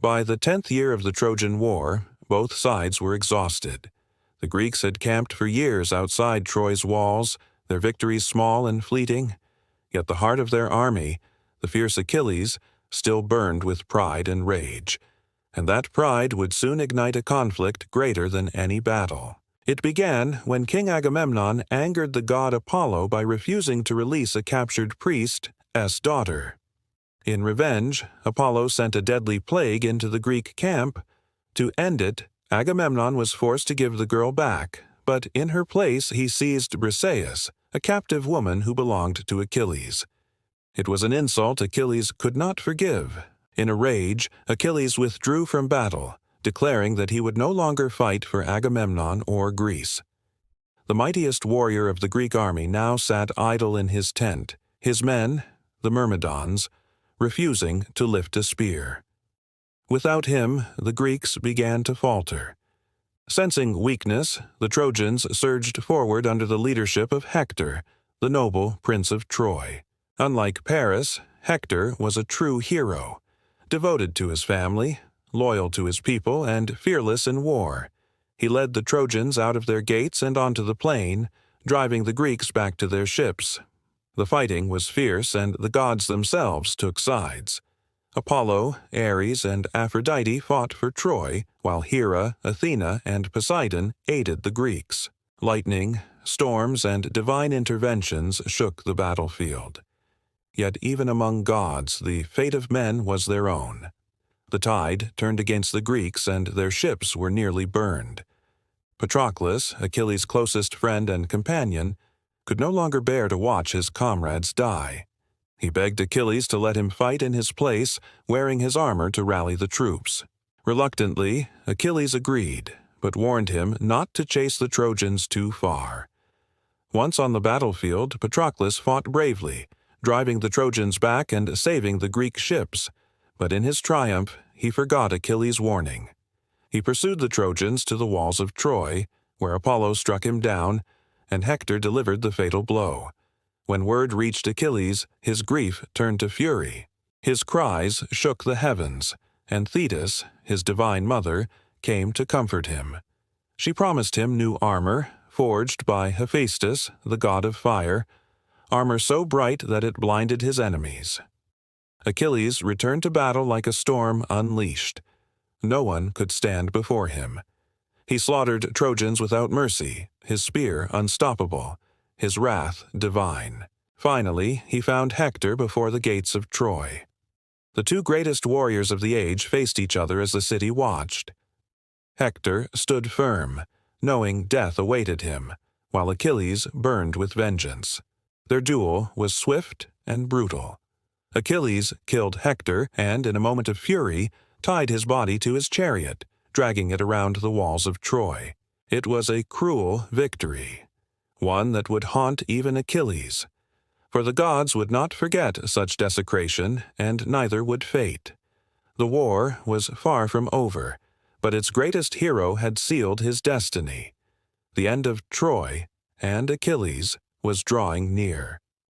By the 10th year of the Trojan War, both sides were exhausted. The Greeks had camped for years outside Troy's walls, their victories small and fleeting. Yet the heart of their army, the fierce Achilles, still burned with pride and rage. And that pride would soon ignite a conflict greater than any battle. It began when King Agamemnon angered the god Apollo by refusing to release a captured priest's daughter. In revenge, Apollo sent a deadly plague into the Greek camp. To end it, Agamemnon was forced to give the girl back, but in her place he seized Briseis, a captive woman who belonged to Achilles. It was an insult Achilles could not forgive. In a rage, Achilles withdrew from battle, declaring that he would no longer fight for Agamemnon or Greece. The mightiest warrior of the Greek army now sat idle in his tent, his men, the Myrmidons, refusing to lift a spear. Without him, the Greeks began to falter. Sensing weakness, the Trojans surged forward under the leadership of Hector, the noble prince of Troy. Unlike Paris, Hector was a true hero, devoted to his family, loyal to his people, and fearless in war. He led the Trojans out of their gates and onto the plain, driving the Greeks back to their ships. The fighting was fierce, and the gods themselves took sides. Apollo, Ares, and Aphrodite fought for Troy, while Hera, Athena, and Poseidon aided the Greeks. Lightning, storms, and divine interventions shook the battlefield. Yet even among gods, the fate of men was their own. The tide turned against the Greeks, and their ships were nearly burned. Patroclus, Achilles' closest friend and companion, could no longer bear to watch his comrades die. He begged Achilles to let him fight in his place, wearing his armor to rally the troops. Reluctantly, Achilles agreed, but warned him not to chase the Trojans too far. Once on the battlefield, Patroclus fought bravely, driving the Trojans back and saving the Greek ships. But in his triumph, he forgot Achilles' warning. He pursued the Trojans to the walls of Troy, where Apollo struck him down, and Hector delivered the fatal blow. When word reached Achilles, his grief turned to fury. His cries shook the heavens, and Thetis, his divine mother, came to comfort him. She promised him new armor, forged by Hephaestus, the god of fire, armor so bright that it blinded his enemies. Achilles returned to battle like a storm unleashed. No one could stand before him. He slaughtered Trojans without mercy, his spear unstoppable, his wrath divine. Finally, he found Hector before the gates of Troy. The two greatest warriors of the age faced each other as the city watched. Hector stood firm, knowing death awaited him, while Achilles burned with vengeance. Their duel was swift and brutal. Achilles killed Hector and, in a moment of fury, tied his body to his chariot, dragging it around the walls of Troy. It was a cruel victory, one that would haunt even Achilles. For the gods would not forget such desecration, and neither would fate. The war was far from over, but its greatest hero had sealed his destiny. The end of Troy and Achilles was drawing near.